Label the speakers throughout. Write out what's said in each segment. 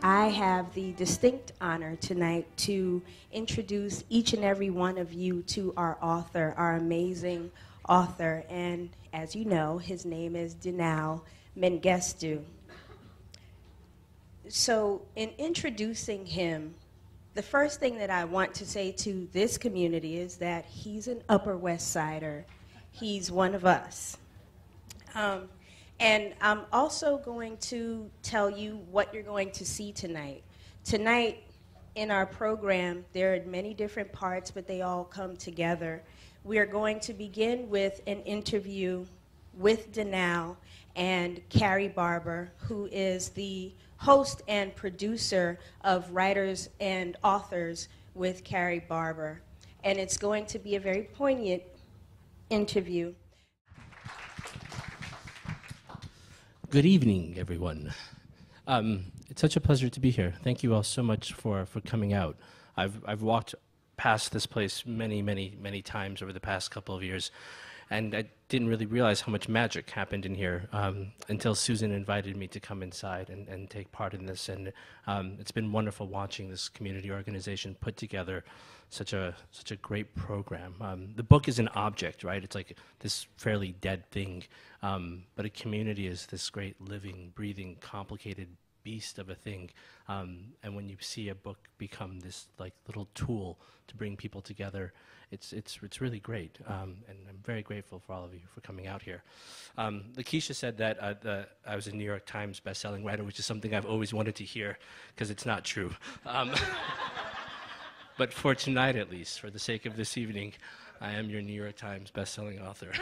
Speaker 1: I have the distinct honor tonight to introduce each and every one of you to our author, our amazing author. And as you know, his name is Dinaw Mengestu. So in introducing him, the first thing that I want to say to this community is that he's an Upper West Sider. He's one of us. And I'm also going to tell you what you're going to see tonight. Tonight, in our program, there are many different parts, but they all come together. We are going to begin with an interview with Dinaw and Cary Barbor, who is the host and producer of Writers and Authors with Cary Barbor. And it's going to be a very poignant interview.
Speaker 2: Good evening, everyone. It's such a pleasure to be here. Thank you all so much for coming out. I've walked past this place many times over the past couple of years, and I didn't really realize how much magic happened in here until Susan invited me to come inside and take part in this. And it's been wonderful watching this community organization put together such a great program. The book is an object, right? It's like this fairly dead thing, but a community is this great living, breathing, complicated beast of a thing. And when you see a book become this like little tool to bring people together, it's really great. And I'm very grateful for all of you for coming out here. Lakeisha said that I was a New York Times bestselling writer, which is something I've always wanted to hear because it's not true. But for tonight, at least, for the sake of this evening, I am your New York Times bestselling author.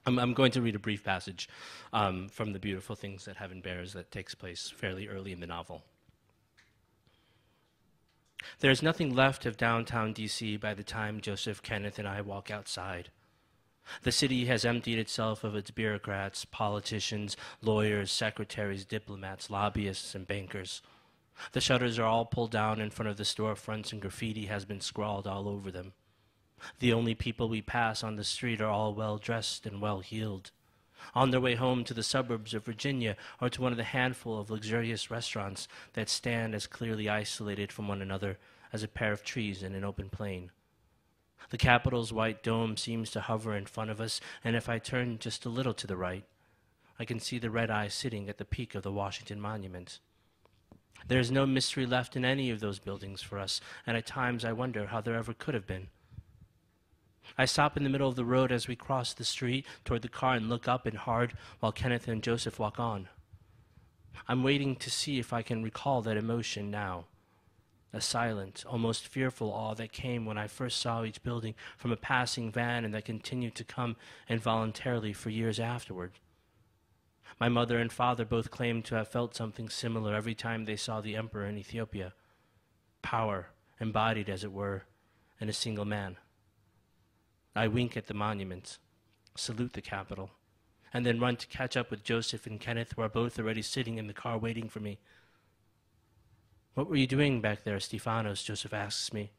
Speaker 2: I'm going to read a brief passage from The Beautiful Things That Heaven Bears that takes place fairly early in the novel. There is nothing left of downtown D.C. by the time Joseph, Kenneth, and I walk outside. The city has emptied itself of its bureaucrats, politicians, lawyers, secretaries, diplomats, lobbyists, and bankers. The shutters are all pulled down in front of the storefronts, and graffiti has been scrawled all over them. The only people we pass on the street are all well-dressed and well-heeled, on their way home to the suburbs of Virginia or to one of the handful of luxurious restaurants that stand as clearly isolated from one another as a pair of trees in an open plain. The Capitol's white dome seems to hover in front of us, and if I turn just a little to the right, I can see the red eye sitting at the peak of the Washington Monument. There is no mystery left in any of those buildings for us, and at times I wonder how there ever could have been. I stop in the middle of the road as we cross the street toward the car and look up and hard while Kenneth and Joseph walk on. I'm waiting to see if I can recall that emotion now, a silent, almost fearful awe that came when I first saw each building from a passing van and that continued to come involuntarily for years afterward. My mother and father both claimed to have felt something similar every time they saw the emperor in Ethiopia, power embodied, as it were, in a single man. I wink at the monument, salute the Capitol, and then run to catch up with Joseph and Kenneth, who are both already sitting in the car waiting for me. "What were you doing back there, Stefanos?" Joseph asks me.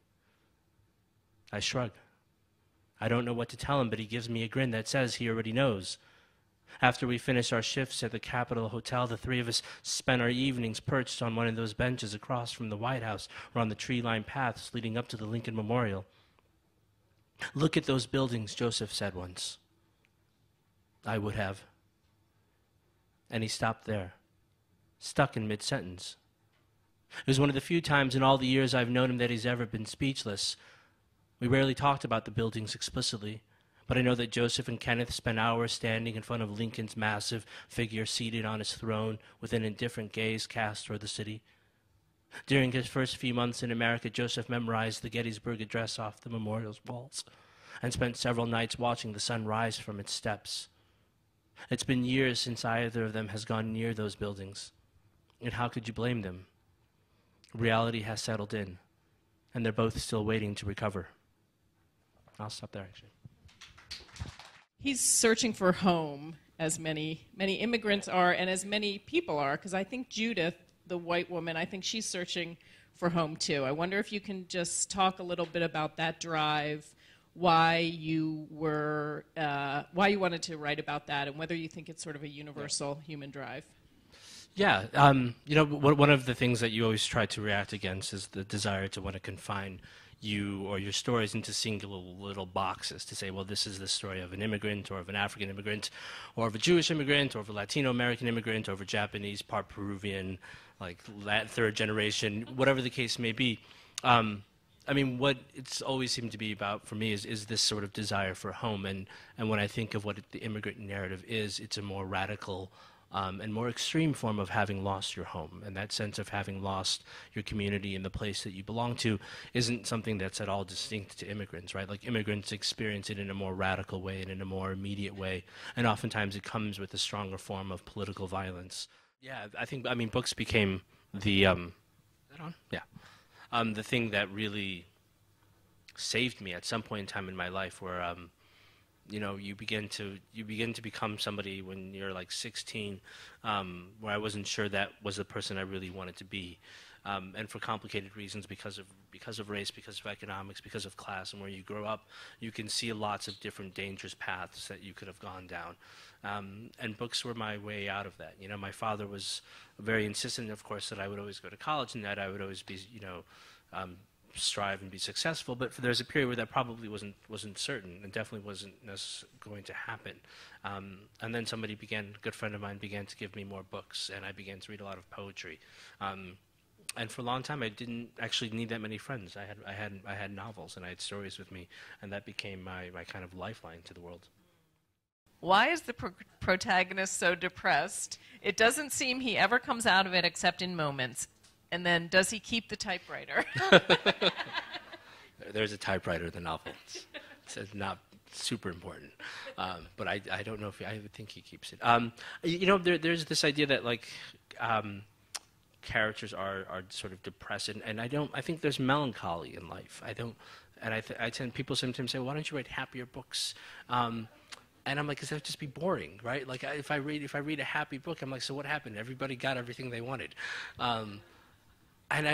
Speaker 2: I shrug. I don't know what to tell him, but he gives me a grin that says he already knows. After we finish our shifts at the Capitol Hotel, the three of us spend our evenings perched on one of those benches across from the White House or on the tree-lined paths leading up to the Lincoln Memorial. "Look at those buildings," Joseph said once. I would have. And he stopped there, stuck in mid-sentence. It was one of the few times in all the years I've known him that he's ever been speechless. We rarely talked about the buildings explicitly, but I know that Joseph and Kenneth spent hours standing in front of Lincoln's massive figure seated on his throne with an indifferent gaze cast toward the city. During his first few months in America, Joseph memorized the Gettysburg Address off the memorial's walls and spent several nights watching the sun rise from its steps. It's been years since either of them has gone near those buildings, and how could you blame them? Reality has settled in, and they're both still waiting to recover. I'll stop there, actually.
Speaker 3: He's searching for home, as many immigrants are, and as many people are, because I think Judith, the white woman, I think she's searching for home too. I wonder if you can just talk a little bit about that drive, why you wanted to write about that, and whether you think it's sort of a universal human drive.
Speaker 2: Yeah, one of the things that you always try to react against is the desire to want to confine you or your stories into singular little boxes to say, well, this is the story of an immigrant or of an African immigrant or of a Jewish immigrant or of a Latino American immigrant or of a Japanese, part Peruvian, like third generation, whatever the case may be. I mean, what it's always seemed to be about for me is this sort of desire for home. And when I think of what the immigrant narrative is, it's a more radical and more extreme form of having lost your home. And that sense of having lost your community and the place that you belong to isn't something that's at all distinct to immigrants, right? Like immigrants experience it in a more radical way and in a more immediate way. And oftentimes it comes with a stronger form of political violence. Yeah, I mean, books became the, is that on? Yeah. The thing that really saved me at some point in time in my life where, you begin to become somebody when you're like 16, where I wasn't sure that was the person I really wanted to be, and for complicated reasons because of race, because of economics, because of class, and where you grow up, you can see lots of different dangerous paths that you could have gone down, and books were my way out of that. My father was very insistent, of course, that I would always go to college and that I would always be, strive and be successful, but there's a period where that probably wasn't certain and definitely wasn't going to happen. And then a good friend of mine began to give me more books, and I began to read a lot of poetry. And for a long time, I didn't actually need that many friends. I had novels and I had stories with me, and that became my kind of lifeline to the world.
Speaker 3: Why is the protagonist so depressed? It doesn't seem he ever comes out of it except in moments. And then, does he keep the typewriter?
Speaker 2: There's a typewriter in the novel. It's not super important, but I don't know I would think he keeps it. There's this idea that characters are sort of depressed, and I think there's melancholy in life. People sometimes say, why don't you write happier books? And I'm like, 'cause that would just be boring, right? Like if I read a happy book, I'm like, so what happened? Everybody got everything they wanted. And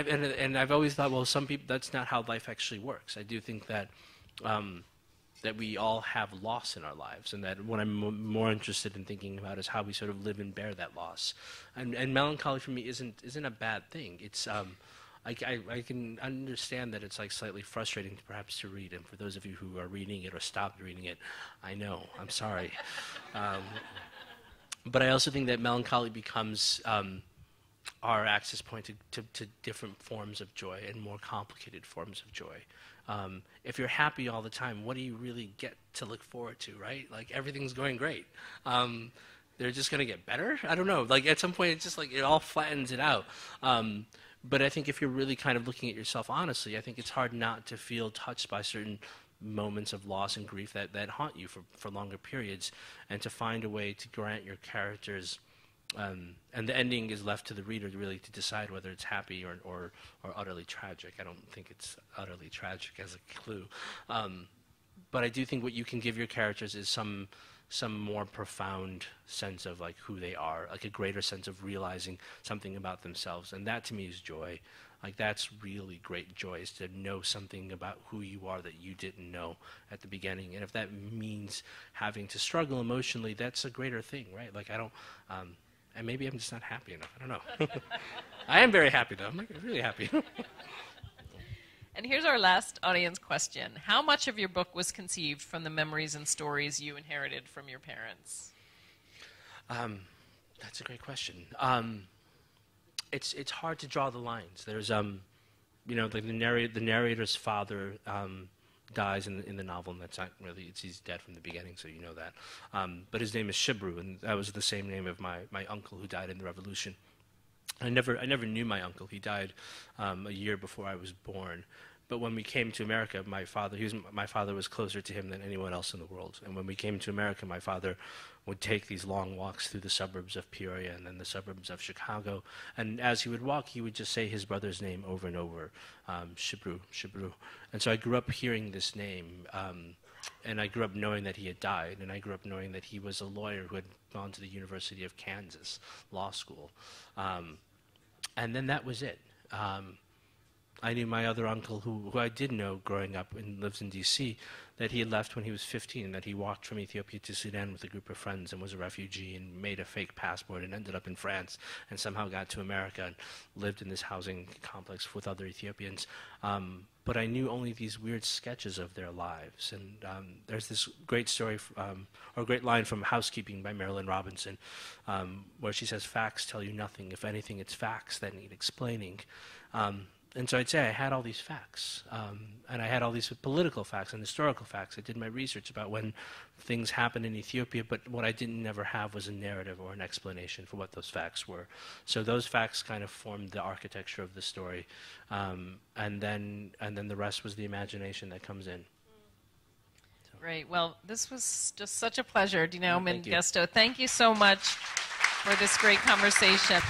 Speaker 2: I've always thought, well, some people, that's not how life actually works. I do think that that we all have loss in our lives, and that what I'm more interested in thinking about is how we sort of live and bear that loss. And melancholy for me isn't a bad thing. It's I can understand that it's like slightly frustrating perhaps to read, and for those of you who are reading it or stopped reading it, I know, I'm sorry. But I also think that melancholy becomes our access point to different forms of joy and more complicated forms of joy. If you're happy all the time, what do you really get to look forward to, right? Like everything's going great. They're just going to get better? I don't know. Like at some point, it's just like it all flattens it out. But I think if you're really kind of looking at yourself honestly, I think it's hard not to feel touched by certain moments of loss and grief that haunt you for longer periods, and to find a way to grant your characters and the ending is left to the reader really to decide whether it's happy or utterly tragic. I don't think it's utterly tragic as a clue. But I do think what you can give your characters is some more profound sense of like who they are, like a greater sense of realizing something about themselves. And that to me is joy. Like that's really great joy, is to know something about who you are that you didn't know at the beginning. And if that means having to struggle emotionally, that's a greater thing, right? Like I don't, and maybe I'm just not happy enough. I don't know. I am very happy, though. I'm like really happy.
Speaker 3: And here's our last audience question. How much of your book was conceived from the memories and stories you inherited from your parents?
Speaker 2: That's a great question. It's hard to draw the lines. There's, like the narrator's father dies in the novel, and that's not really, he's dead from the beginning, so you know that. But his name is Shibru, and that was the same name of my uncle who died in the revolution. I never knew my uncle. He died a year before I was born. But when we came to America, my father was closer to him than anyone else in the world. And when we came to America, my father would take these long walks through the suburbs of Peoria and then the suburbs of Chicago. And as he would walk, he would just say his brother's name over and over, Shibru, Shibru. And so I grew up hearing this name, and I grew up knowing that he had died, and I grew up knowing that he was a lawyer who had gone to the University of Kansas Law School. And then that was it. I knew my other uncle, who I did know growing up and lives in D.C., that he had left when he was 15, that he walked from Ethiopia to Sudan with a group of friends and was a refugee and made a fake passport and ended up in France and somehow got to America and lived in this housing complex with other Ethiopians. But I knew only these weird sketches of their lives. And there's this great story, or great line from Housekeeping by Marilyn Robinson, where she says, "Facts tell you nothing. If anything, it's facts that need explaining." And so I'd say I had all these facts, and I had all these political facts and historical facts. I did my research about when things happened in Ethiopia, but what I didn't never have was a narrative or an explanation for what those facts were. So those facts kind of formed the architecture of the story, and then the rest was the imagination that comes in. So.
Speaker 3: Great. Well, this was just such a pleasure, Dinaw
Speaker 2: Thank you.
Speaker 3: Mengestu. Thank you so much for this great conversation.